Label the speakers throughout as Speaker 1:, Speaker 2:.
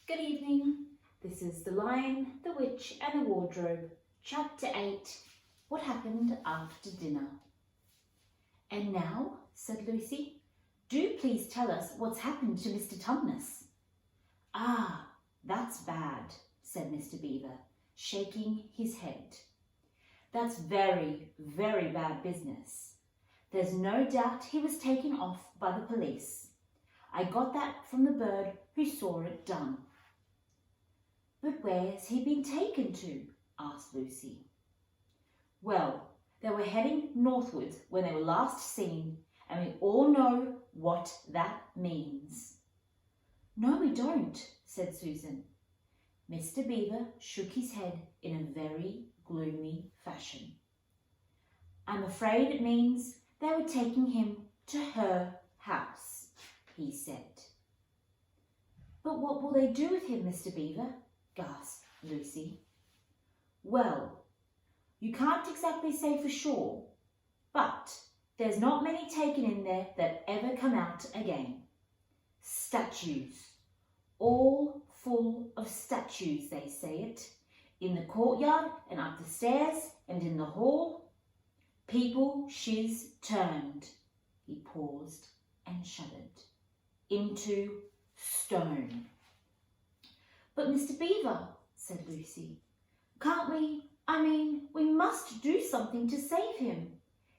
Speaker 1: Good evening. This is The Lion, the Witch and the Wardrobe, Chapter 8, What Happened After Dinner. And now, said Lucy, do please tell us what's happened to Mr. Tumnus. Ah, that's bad, said Mr. Beaver, shaking his head. That's very, very bad business. There's no doubt he was taken off by the police. I got that from the bird who saw it done. But where's he been taken to? Asked Lucy. Well, they were heading northwards when they were last seen, and we all know what that means. No, we don't, said Susan. Mr. Beaver shook his head in a very gloomy fashion. I'm afraid it means they were taking him to her house, he said. But what will they do with him, Mr. Beaver? Gasped Lucy. Well, you can't exactly say for sure, but there's not many taken in there that ever come out again. Statues, all full of statues, they say it, in the courtyard and up the stairs and in the hall. People she's turned, he paused and shuddered, into stone. But Mr. Beaver, said Lucy, can't we, we must do something to save him.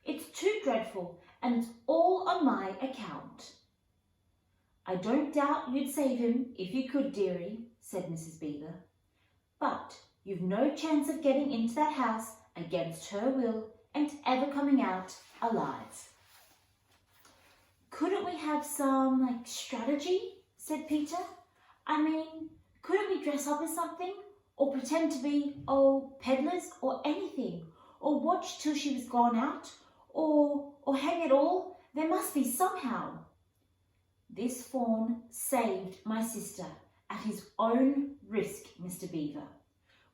Speaker 1: It's too dreadful and it's all on my account. I don't doubt you'd save him if you could, dearie, said Mrs. Beaver, but you've no chance of getting into that house against her will and ever coming out alive. Couldn't we have some, strategy, said Peter. Couldn't we dress up as something or pretend to be, peddlers or anything, or watch till she was gone out, or hang it all, there must be somehow. This fawn saved my sister at his own risk, Mr. Beaver.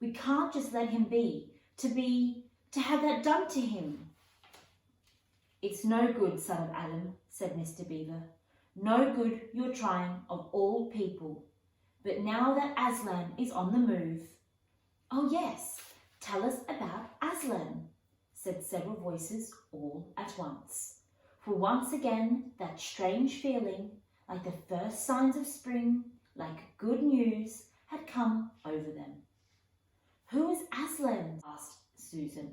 Speaker 1: We can't just let him to have that done to him. It's no good, son of Adam, said Mr. Beaver. No good you're trying of all people. But now that Aslan is on the move. Oh yes, tell us about Aslan, said several voices all at once. For once again that strange feeling, like the first signs of spring, like good news, had come over them. Who is Aslan? Asked Susan.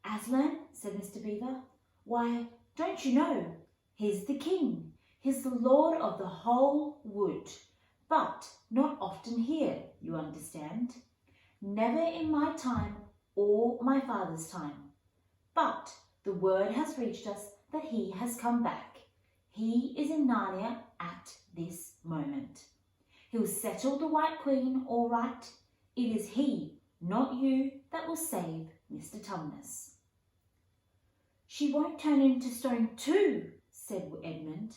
Speaker 1: Aslan, said Mr. Beaver. Why, don't you know? He's the king. He's the lord of the whole wood. But not often here, you understand. Never in my time or my father's time. But the word has reached us that he has come back. He is in Narnia at this moment. He'll settle the White Queen all right. It is he, not you, that will save Mr. Tumnus. She won't turn into stone too, said Edmund.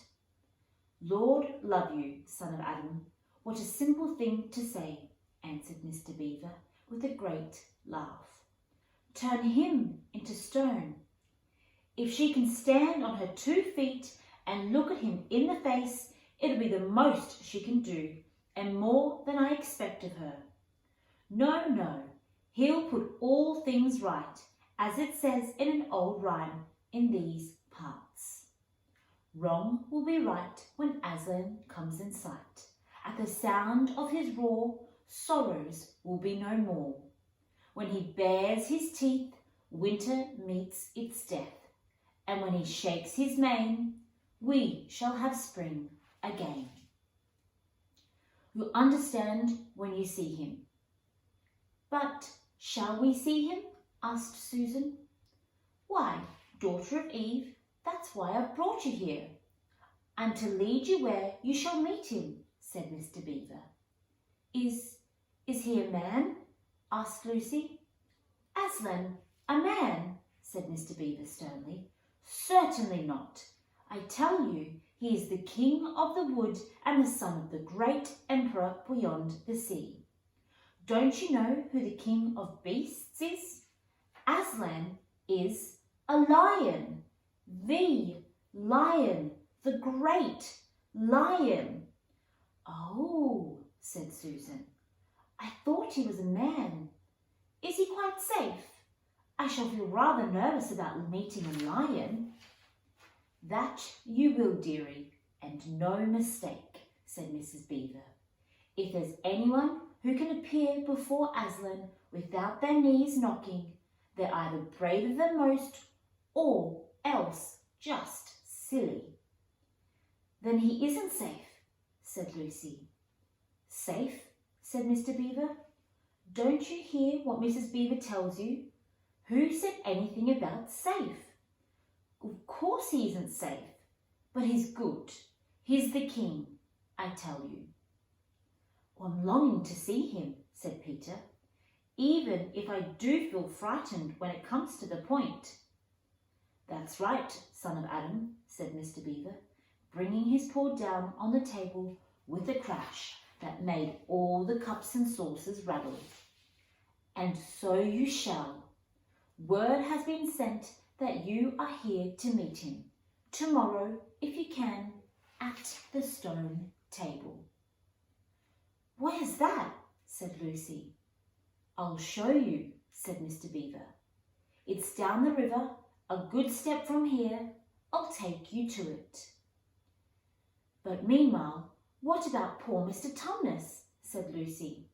Speaker 1: Lord love you, son of Adam. What a simple thing to say, answered Mr. Beaver with a great laugh. Turn him into stone. If she can stand on her 2 feet and look at him in the face, it'll be the most she can do, and more than I expect of her. No, no, he'll put all things right, as it says in an old rhyme in these parts. Wrong will be right when Aslan comes in sight. At the sound of his roar, sorrows will be no more. When he bares his teeth, winter meets its death. And when he shakes his mane, we shall have spring again. You'll understand when you see him. But shall we see him? Asked Susan. Why, daughter of Eve, that's why I've brought you here. And to lead you where you shall meet him, said Mr. Beaver. Is he a man? Asked Lucy. Aslan, a man, said Mr. Beaver sternly. Certainly not. I tell you, he is the king of the wood and the son of the great emperor beyond the sea. Don't you know who the king of beasts is? Aslan is a lion. The lion, the great lion. Oh, said Susan. I thought he was a man. Is he quite safe? I shall feel rather nervous about meeting a lion. That you will, dearie, and no mistake, said Mrs. Beaver. If there's anyone who can appear before Aslan without their knees knocking, they're either braver than most or else just silly. Then he isn't safe, said Lucy. Safe? Said Mr. Beaver. Don't you hear what Mrs. Beaver tells you? Who said anything about safe? Of course he isn't safe, but he's good. He's the king, I tell you. I'm longing to see him, said Peter, even if I do feel frightened when it comes to the point. That's right, son of Adam, said Mr. Beaver, bringing his paw down on the table with a crash that made all the cups and saucers rattle. And so you shall. Word has been sent that you are here to meet him, tomorrow, if you can, at the stone table. Where's that? Said Lucy. I'll show you, said Mr. Beaver. It's down the river, a good step from here. I'll take you to it. But meanwhile, what about poor Mr. Tumnus? Said Lucy.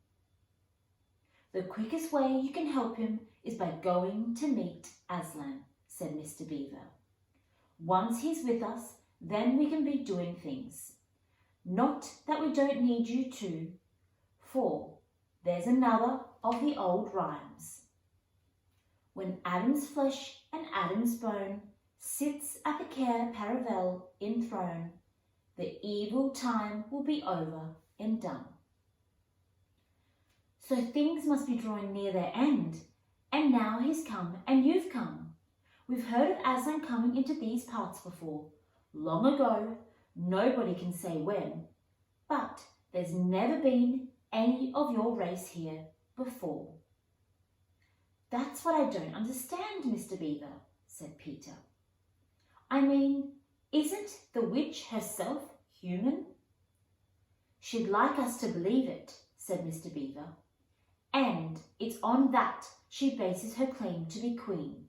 Speaker 1: The quickest way you can help him is by going to meet Aslan, said Mr. Beaver. Once he's with us, then we can be doing things. Not that we don't need you to, for there's another of the old rhymes. When Adam's flesh and Adam's bone sits at the care paravel enthroned, the evil time will be over and done. So things must be drawing near their end, and now he's come and you've come. We've heard of Aslan coming into these parts before, long ago, nobody can say when, but there's never been any of your race here before. That's what I don't understand, Mr. Beaver, said Peter. I mean, isn't the witch herself human? She'd like us to believe it, said Mr. Beaver, and it's on that she bases her claim to be queen.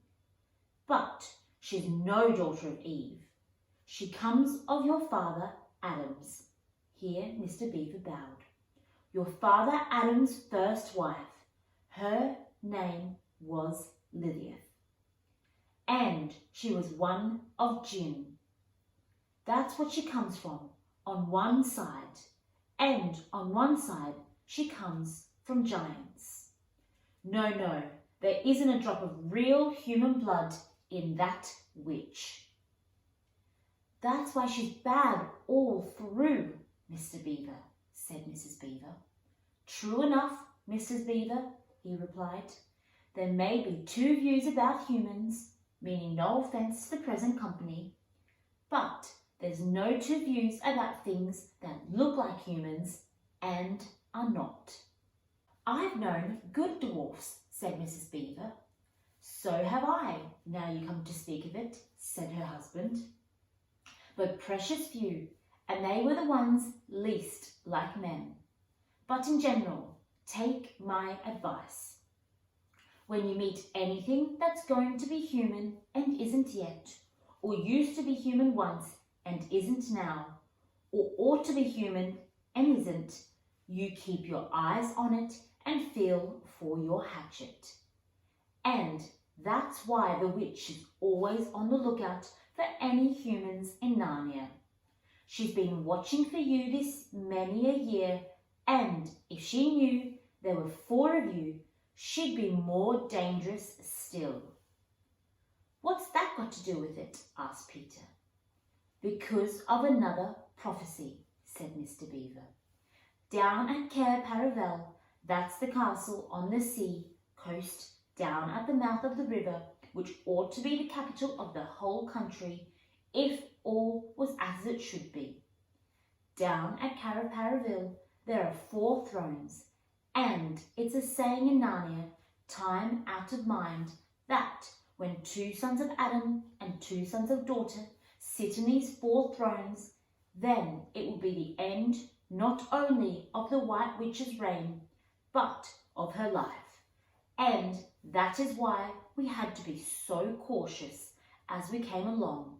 Speaker 1: But she's no daughter of Eve. She comes of your father Adam's. Here Mr. Beaver bowed. Your father Adam's first wife. Her name was Lilith. And she was one of Jinn. That's what she comes from, on one side. And on one side she comes from giants. No, there isn't a drop of real human blood in that witch. That's why she's bad all through, Mr. Beaver, said Mrs. Beaver. True enough, Mrs. Beaver, he replied. There may be two views about humans, meaning no offence to the present company, but there's no two views about things that look like humans and are not. I've known good dwarfs, said Mrs. Beaver. So have I, now you come to speak of it, said her husband. But precious few, and they were the ones least like men. But in general, take my advice. When you meet anything that's going to be human and isn't yet, or used to be human once and isn't now, or ought to be human and isn't, you keep your eyes on it and feel for your hatchet. And that's why the witch is always on the lookout for any humans in Narnia. She's been watching for you this many a year, and if she knew there were 4 of you, she'd be more dangerous still. What's that got to do with it? Asked Peter. Because of another prophecy, said Mr. Beaver. Down at Cair Paravel, that's the castle on the sea coast, down at the mouth of the river, which ought to be the capital of the whole country, if all was as it should be. Down at Cair Paravel, there are 4 thrones, and it's a saying in Narnia, time out of mind, that when 2 sons of Adam and 2 sons of daughter sit in these 4 thrones, then it will be the end not only of the White Witch's reign, but of her life. And that is why we had to be so cautious as we came along.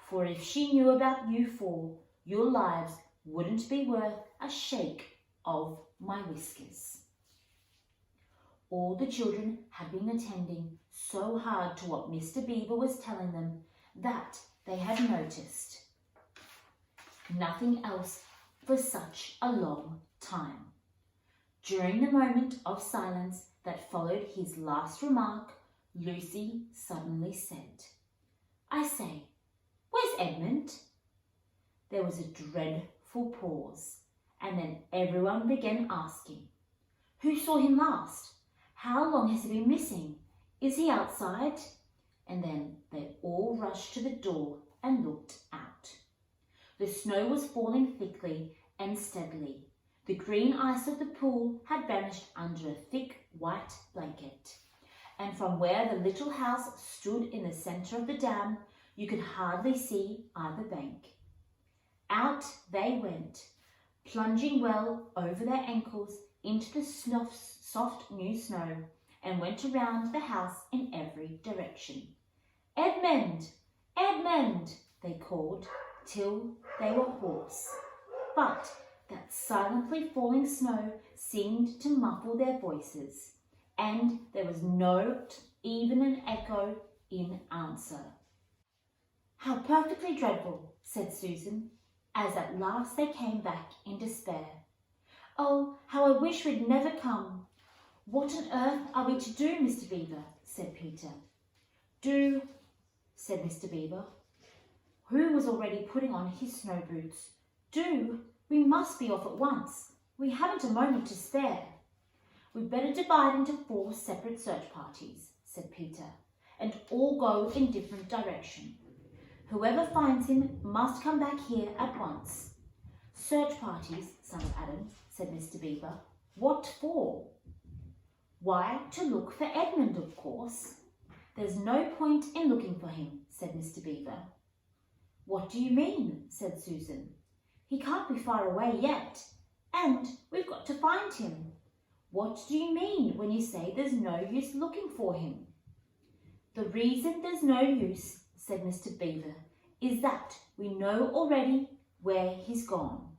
Speaker 1: For if she knew about you four, your lives wouldn't be worth a shake of my whiskers. All the children had been attending so hard to what Mr. Beaver was telling them that they had noticed nothing else for such a long time. During the moment of silence that followed his last remark, Lucy suddenly said, "I say, where's Edmund?" There was a dreadful pause, and then everyone began asking, "Who saw him last? How long has he been missing? Is he outside?" And then they all rushed to the door and looked out. The snow was falling thickly and steadily. The green ice of the pool had vanished under a thick white blanket, and from where the little house stood in the centre of the dam, you could hardly see either bank. Out they went, plunging well over their ankles into the soft new snow, and went around the house in every direction. "Edmund! Edmund!" they called till they were hoarse. But that silently falling snow seemed to muffle their voices, and there was not even an echo in answer. "How perfectly dreadful," said Susan, as at last they came back in despair. "Oh, how I wish we'd never come." "What on earth are we to do, Mr. Beaver?" said Peter. "Do," said Mr. Beaver, who was already putting on his snow boots. "Do, we must be off at once. We haven't a moment to spare." "We'd better divide into 4 separate search parties," said Peter, "and all go in different directions. Whoever finds him must come back here at once." "Search parties, son of Adam," said Mr. Beaver. "What for?" "Why, to look for Edmund, of course." "There's no point in looking for him," said Mr. Beaver. "What do you mean?" said Susan. "He can't be far away yet, and we've got to find him." "What do you mean when you say there's no use looking for him?" "The reason there's no use," said Mr. Beaver, "is that we know already where he's gone."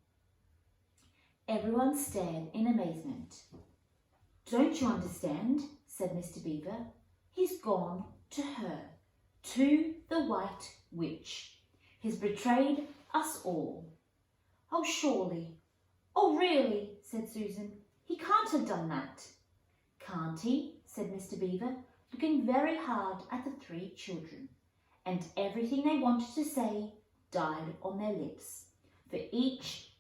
Speaker 1: Everyone stared in amazement. "Don't you understand?" said Mr. Beaver. "He's gone to her, to the White Witch. He's betrayed us all." "Oh, surely." "Oh, really," said Susan. "He can't have done that." "Can't he?" said Mr. Beaver, looking very hard at the 3 children, and everything they wanted to say died on their lips, for each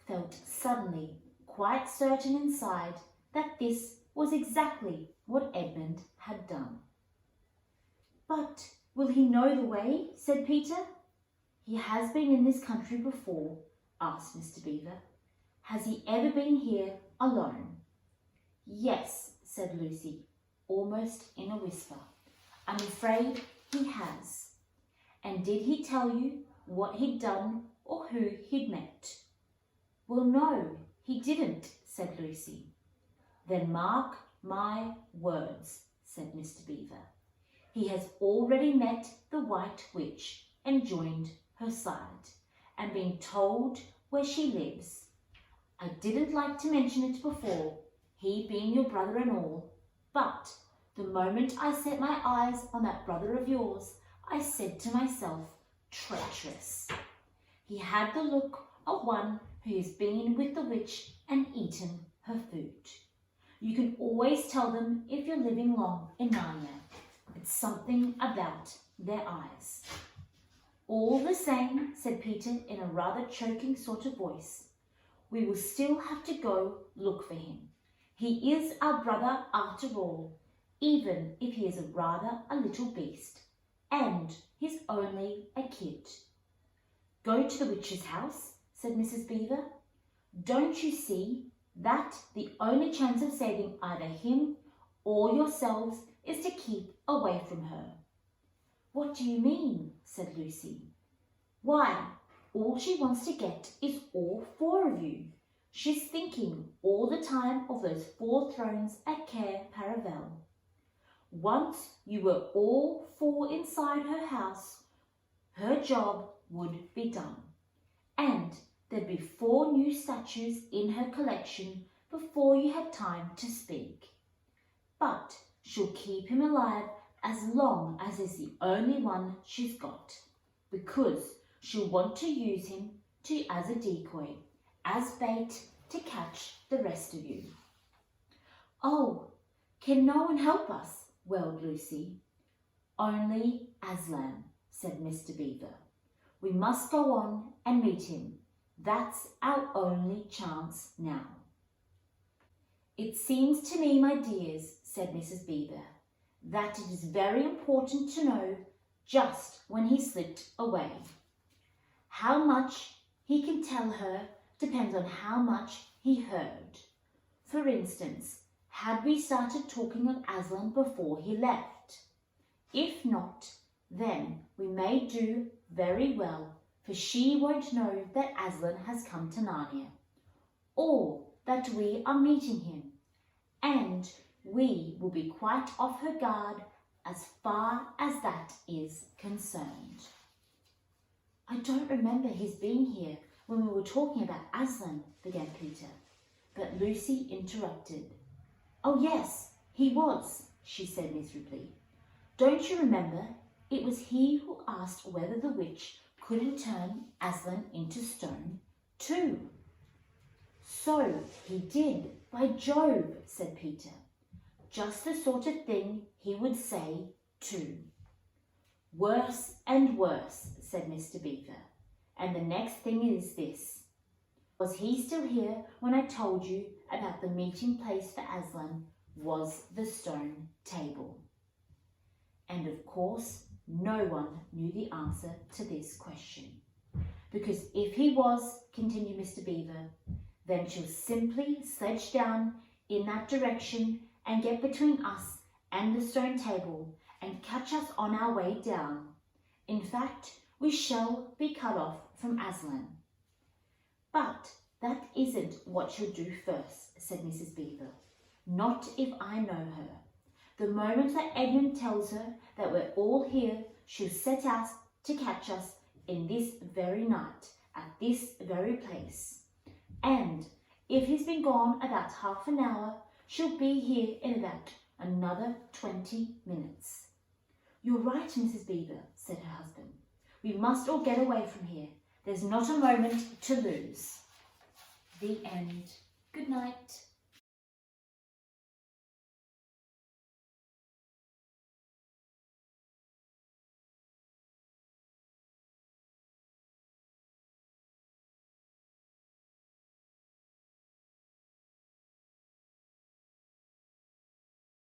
Speaker 1: felt suddenly quite certain inside that this was exactly what Edmund had done. "But will he know the way?" said Peter. "He has been in this country before," asked Mr. Beaver. "Has he ever been here alone?" "Yes," said Lucy, almost in a whisper. "I'm afraid he has." "And did he tell you what he'd done or who he'd met?" "Well, no, he didn't," said Lucy. "Then mark my words," said Mr. Beaver. "He has already met the White Witch and joined her side, and been told where she lives. I didn't like to mention it before, he being your brother and all, but the moment I set my eyes on that brother of yours, I said to myself, treacherous. He had the look of one who has been with the witch and eaten her food. You can always tell them if you're living long in Narnia. It's something about their eyes." "All the same," said Peter in a rather choking sort of voice, "we will still have to go look for him. He is our brother after all, even if he is rather a little beast, and he's only a kid." "Go to the witch's house," said Mrs. Beaver. "Don't you see that the only chance of saving either him or yourselves is to keep away from her?" "What do you mean?" said Lucy. "Why, all she wants to get is all 4 of you. She's thinking all the time of those 4 thrones at Cair Paravel. Once you were all 4 inside her house, her job would be done. And there'd be 4 new statues in her collection before you had time to speak. But she'll keep him alive as long as he's the only one she's got, because she'll want to use him as a decoy, as bait to catch the rest of you. Oh, can no one help us? Wailed Lucy. Only Aslan, said Mr. Beaver. We must go on and meet him. That's our only chance now. It seems to me, my dears, said Mrs. Beaver, that it is very important to know just when he slipped away. How much he can tell her depends on how much he heard. For instance, had we started talking of Aslan before he left? If not, then we may do very well, for she won't know that Aslan has come to Narnia, or that we are meeting him, and we will be quite off her guard as far as that is concerned. I don't remember his being here when we were talking about Aslan, began Peter, but Lucy interrupted. Oh yes, he was, she said miserably. Don't you remember? It was he who asked whether the witch couldn't turn Aslan into stone too. So he did, by Jove, said Peter. Just the sort of thing he would say too. Worse and worse, said Mr. Beaver. And the next thing is this. Was he still here when I told you about the meeting place for Aslan was the stone table? And of course, no one knew the answer to this question. Because if he was, continued Mr. Beaver, then she'll simply sledge down in that direction and get between us and the stone table and catch us on our way down. In fact, we shall be cut off from Aslan. But that isn't what she'll do first, said Mrs. Beaver. Not if I know her. The moment that Edmund tells her that we're all here, she'll set out to catch us in this very night, at this very place. And if he's been gone about half an hour, she'll be here in about another 20 minutes. You're right, Mrs. Beaver, said her husband. We must all get away from here. There's not a moment to lose. The end. Good night.